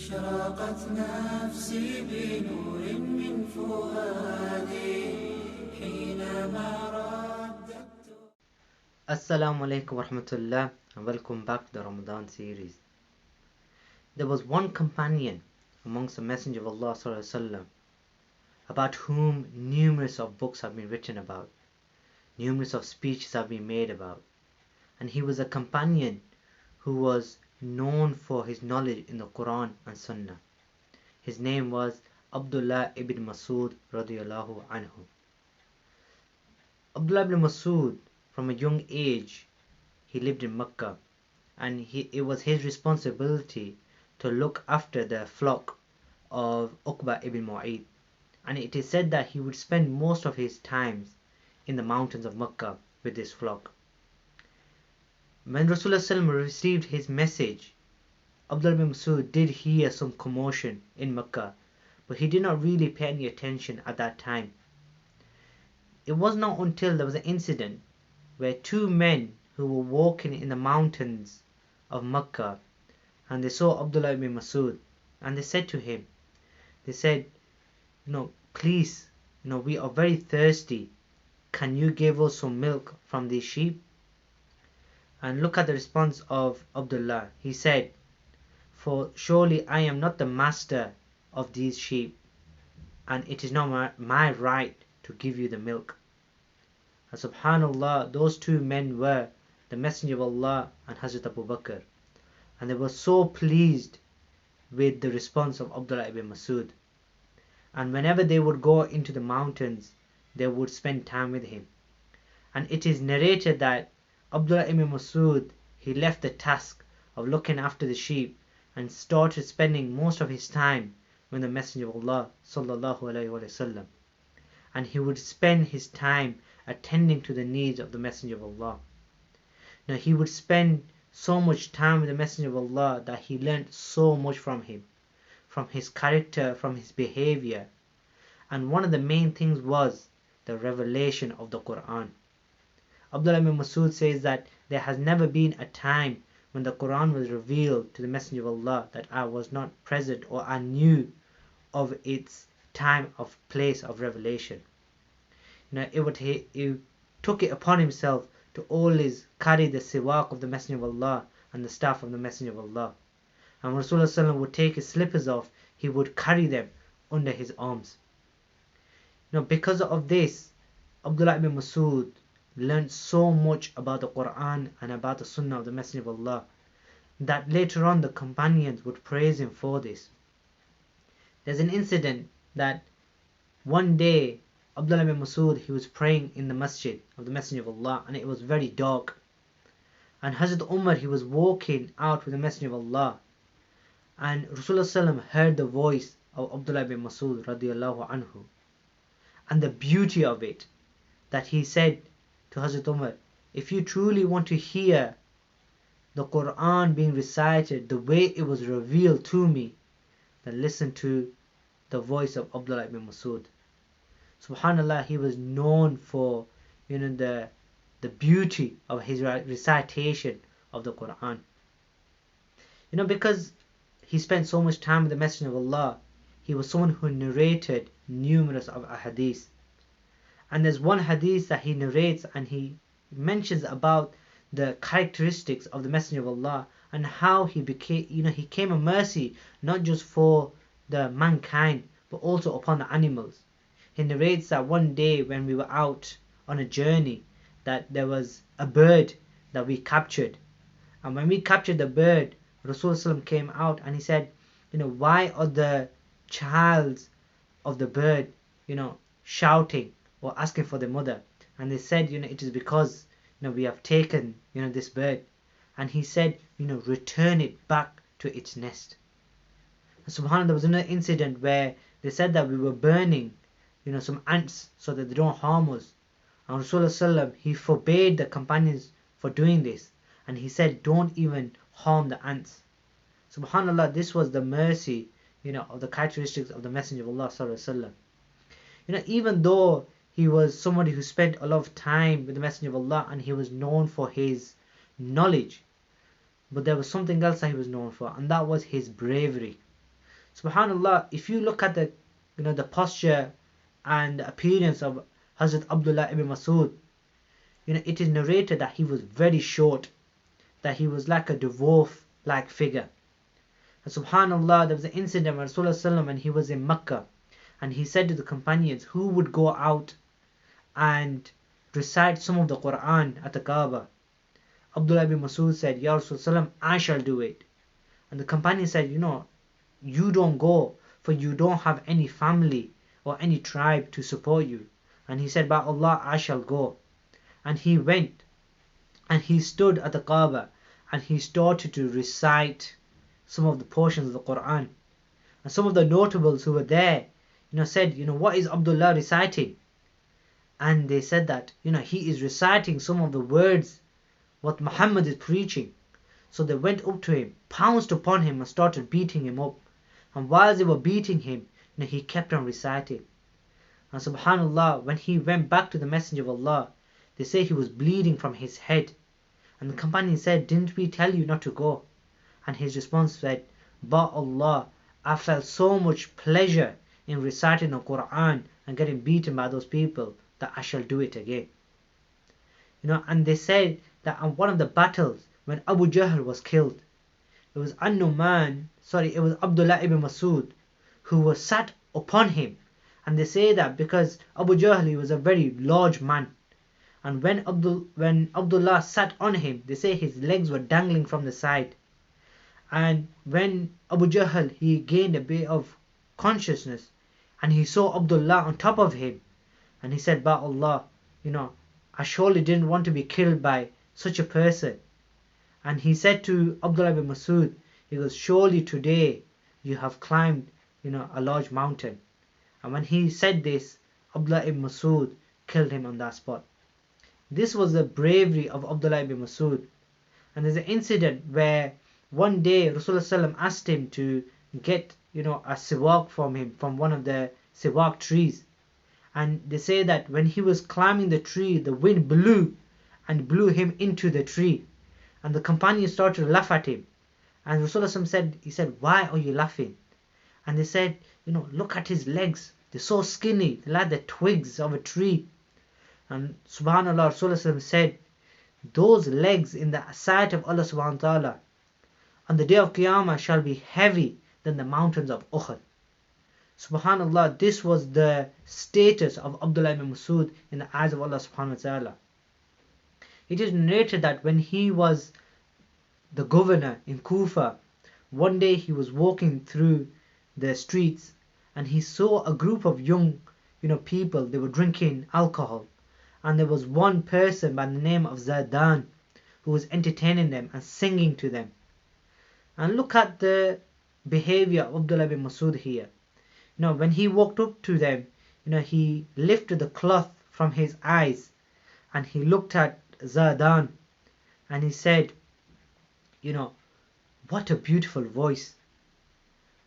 أشرقت نفسي بنور من فؤادي حينما رددت. Assalamu alaikum wa rahmatullah, and welcome back to the Ramadan series. There was one companion amongst the Messenger of Allah sallallahu alaihi wasallam about whom numerous of books have been written about, numerous of speeches have been made about, and he was a companion who was known for his knowledge in the Quran and Sunnah. His name was Abdullah ibn Masud radiyallahu anhu. Abdullah ibn Masud, from a young age, he lived in Mecca, and it was his responsibility to look after the flock of Uqba ibn Mu'ayt, and it is said that he would spend most of his times in the mountains of Mecca with this flock. When Rasulullah received his message, Abdullah ibn Masud did hear some commotion in Mecca, but he did not really pay any attention at that time. It was not until there was an incident where two men who were walking in the mountains of Mecca, and they saw Abdullah ibn Masud, and they said to him, they said, please, we are very thirsty. Can you give us some milk from these sheep? And look at the response of Abdullah. He said, for surely I am not the master of these sheep, and it is not my right to give you the milk. And subhanallah, those two men were the Messenger of Allah and Hazrat Abu Bakr, and they were so pleased with the response of Abdullah ibn Masud, and whenever they would go into the mountains, they would spend time with him. And it is narrated that Abdullah ibn Masud, he left the task of looking after the sheep and started spending most of his time with the Messenger of Allah sallallahu alaihi wasallam, and he would spend his time attending to the needs of the Messenger of Allah. Now he would spend so much time with the Messenger of Allah that he learned so much from him, from his character, from his behavior, and one of the main things was the revelation of the Quran. Abdullah ibn Masud says that there has never been a time when the Quran was revealed to the Messenger of Allah that I was not present or I knew of its time of place of revelation. He took it upon himself to always carry the siwak of the Messenger of Allah and the staff of the Messenger of Allah. And when Rasulullah would take his slippers off, he would carry them under his arms. Because of this, Abdullah ibn Masud learned so much about the Quran and about the Sunnah of the Messenger of Allah that later on the companions would praise him for this. There's an incident that one day Abdullah ibn Masud, he was praying in the Masjid of the Messenger of Allah, and it was very dark, and Hazrat Umar, he was walking out with the Messenger of Allah, and Rasulullah heard the voice of Abdullah ibn Masud radiyallahu anhu, and the beauty of it, that he said to Hazrat Umar, if you truly want to hear the Quran being recited the way it was revealed to me, then listen to the voice of Abdullah ibn Masud. Subhanallah, he was known for the beauty of his recitation of the Quran. Because he spent so much time with the Messenger of Allah, he was someone who narrated numerous of ahadith. And there's one hadith that he narrates, and he mentions about the characteristics of the Messenger of Allah and how he became, he came a mercy not just for the mankind but also upon the animals. He narrates that one day when we were out on a journey, that there was a bird that we captured, and when we captured the bird, Rasulullah came out and he said, why are the child of the bird shouting or asking for the mother? And they said, it is because we have taken this bird. And he said, return it back to its nest. And subhanAllah, there was another incident where they said that we were burning some ants so that they don't harm us, and Rasulullah he forbade the companions for doing this, and he said, don't even harm the ants. Subhanallah, this was the mercy of the characteristics of the Messenger of Allah sallallahu alaihi wasallam. Even though he was somebody who spent a lot of time with the Messenger of Allah and he was known for his knowledge, but there was something else that he was known for, and that was his bravery. Subhanallah, if you look at the posture and the appearance of Hazrat Abdullah ibn Masud, it is narrated that he was very short, that he was like a dwarf-like figure. And subhanallah, there was an incident when Rasulullah when he was in Mecca, and he said to the companions who would go out and recite some of the Quran at the Kaaba. Abdullah ibn Masud said, Ya Rasulullah, I shall do it. And the companion said, you don't go, for you don't have any family or any tribe to support you. And he said, by Allah, I shall go. And he went and he stood at the Kaaba and he started to recite some of the portions of the Quran. And some of the notables who were there, said, what is Abdullah reciting? And they said that, he is reciting some of the words what Muhammad is preaching. So they went up to him, pounced upon him and started beating him up. And while they were beating him, he kept on reciting. And subhanallah, when he went back to the Messenger of Allah, they say he was bleeding from his head. And the companion said, didn't we tell you not to go? And his response said, by Allah, I felt so much pleasure in reciting the Quran and getting beaten by those people that I shall do it again. And they said that on one of the battles when Abu Jahl was killed, it was Abdullah ibn Masud who was sat upon him. And they say that because Abu Jahl was a very large man, and when Abdullah sat on him, they say his legs were dangling from the side. And when Abu Jahl, he gained a bit of consciousness and he saw Abdullah on top of him, and he said, by Allah, I surely didn't want to be killed by such a person. And he said to Abdullah ibn Masud, he goes, surely today you have climbed a large mountain. And when he said this, Abdullah ibn Masud killed him on that spot. This was the bravery of Abdullah ibn Masud. And there's an incident where one day Rasulullah asked him to get a siwak from him, from one of the siwak trees. And they say that when he was climbing the tree, the wind blew him into the tree. And the companions started to laugh at him. And Rasulullah said, why are you laughing? And they said, look at his legs. They're so skinny, they're like the twigs of a tree. And subhanallah, Rasulullah said, those legs in the sight of Allah subhanahu wa ta'ala on the day of Qiyamah shall be heavy than the mountains of Uhud. Subhanallah, this was the status of Abdullah ibn Masud in the eyes of Allah subhanahu wa ta'ala. It is narrated that when he was the governor in Kufa, one day he was walking through the streets and he saw a group of young people. They were drinking alcohol, and there was one person by the name of Zadan who was entertaining them and singing to them. And look at the behavior of Abdullah ibn Masud here. When he walked up to them, he lifted the cloth from his eyes and he looked at Zadan and he said, what a beautiful voice,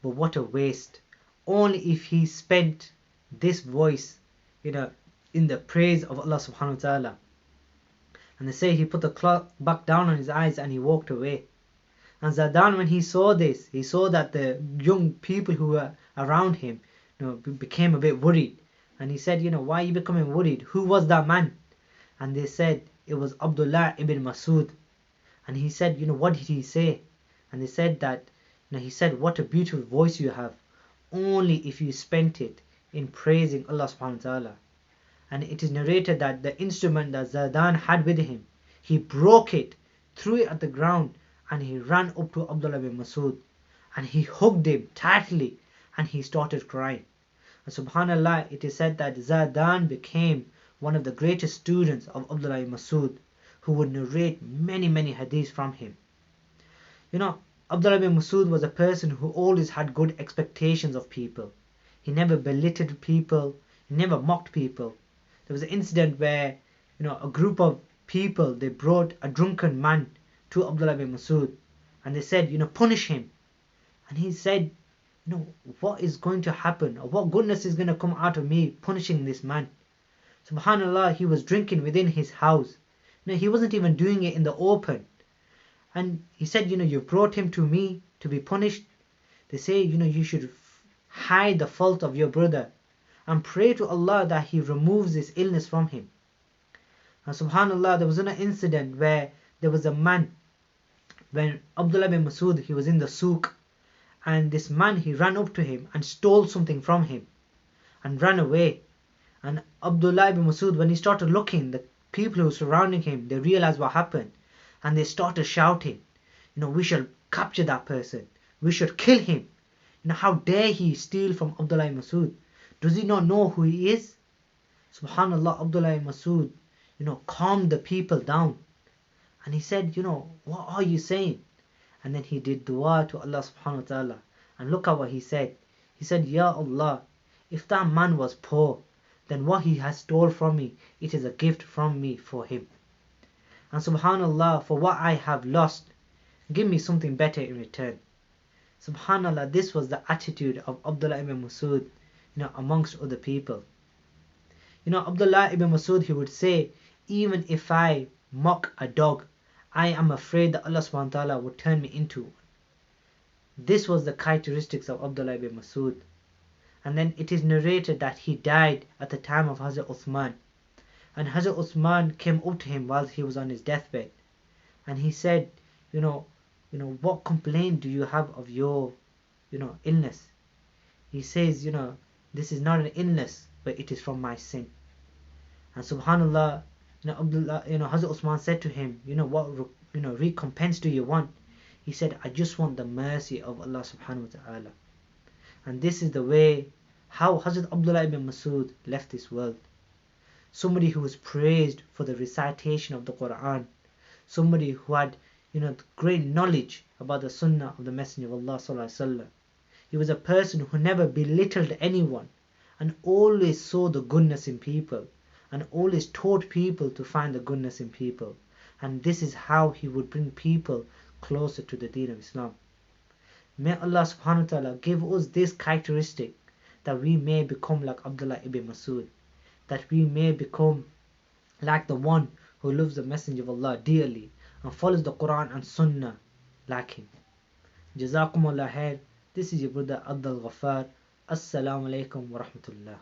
but what a waste. Only if he spent this voice, in the praise of Allah subhanahu wa ta'ala. And they say he put the cloth back down on his eyes and he walked away. And Zadan, when he saw this, he saw that the young people who were around him became a bit worried. And he said, why are you becoming worried? Who was that man? And they said it was Abdullah ibn Masud. And he said, what did he say? And they said that, he said, what a beautiful voice you have, only if you spent it in praising Allah subhanahu wa ta'ala. And it is narrated that the instrument that Zadan had with him, he broke it, threw it at the ground, and he ran up to Abdullah ibn Masud and he hugged him tightly and he started crying. And subhanallah, it is said that Zadan became one of the greatest students of Abdullah ibn Masud, who would narrate many hadiths from him. Abdullah ibn Masud was a person who always had good expectations of people. He never belittled people, he never mocked people. There was an incident where a group of people, they brought a drunken man to Abdullah ibn Masud and they said, punish him. And he said, what is going to happen, or what goodness is going to come out of me punishing this man? Subhanallah, he was drinking within his house. He wasn't even doing it in the open. And he said, you've brought him to me to be punished. They say, you should hide the fault of your brother and pray to Allah that He removes this illness from him. And subhanallah, there was an incident where there was a man, when Abdullah ibn Masud, he was in the souk, and this man, he ran up to him and stole something from him and ran away. And Abdullah ibn Masud, when he started looking, the people who were surrounding him, they realized what happened, and they started shouting, we shall capture that person, we should kill him. How dare he steal from Abdullah ibn Masud? Does he not know who he is? Subhanallah, Abdullah ibn Masud, calmed the people down, and he said, what are you saying? And then he did dua to Allah subhanahu wa ta'ala, and look at what he said. He said, Ya Allah, if that man was poor, then what he has stole from me, it is a gift from me for him. And subhanallah, for what I have lost, give me something better in return. Subhanallah, this was the attitude of Abdullah ibn Masud, amongst other people. Abdullah ibn Masud, he would say, even if I mock a dog, I am afraid that Allah subhanahu wa ta'ala would turn me into one. This was the characteristics of Abdullah ibn Masud. And then it is narrated that he died at the time of Hazrat Uthman. And Hazrat Uthman came up to him while he was on his deathbed. And he said, what complaint do you have of your, illness? He says, this is not an illness, but it is from my sin. And subhanallah, Abdullah, Hazrat Uthman said to him, what, recompense do you want? He said, I just want the mercy of Allah subhanahu wa ta'ala. And this is the way how Hazrat Abdullah ibn Masud left this world. Somebody who was praised for the recitation of the Quran. Somebody who had, great knowledge about the Sunnah of the Messenger of Allah sallallahu alaihi wasallam. He was a person who never belittled anyone and always saw the goodness in people and always taught people to find the goodness in people. And this is how he would bring people closer to the Deen of Islam. May Allah subhanahu wa ta'ala give us this characteristic, that we may become like Abdullah ibn Masud, that we may become like the one who loves the Messenger of Allah dearly and follows the Quran and Sunnah like him. Jazakum Allah khair. This is your brother Abdul Ghaffar. Assalamu alaikum wa rahmatullah.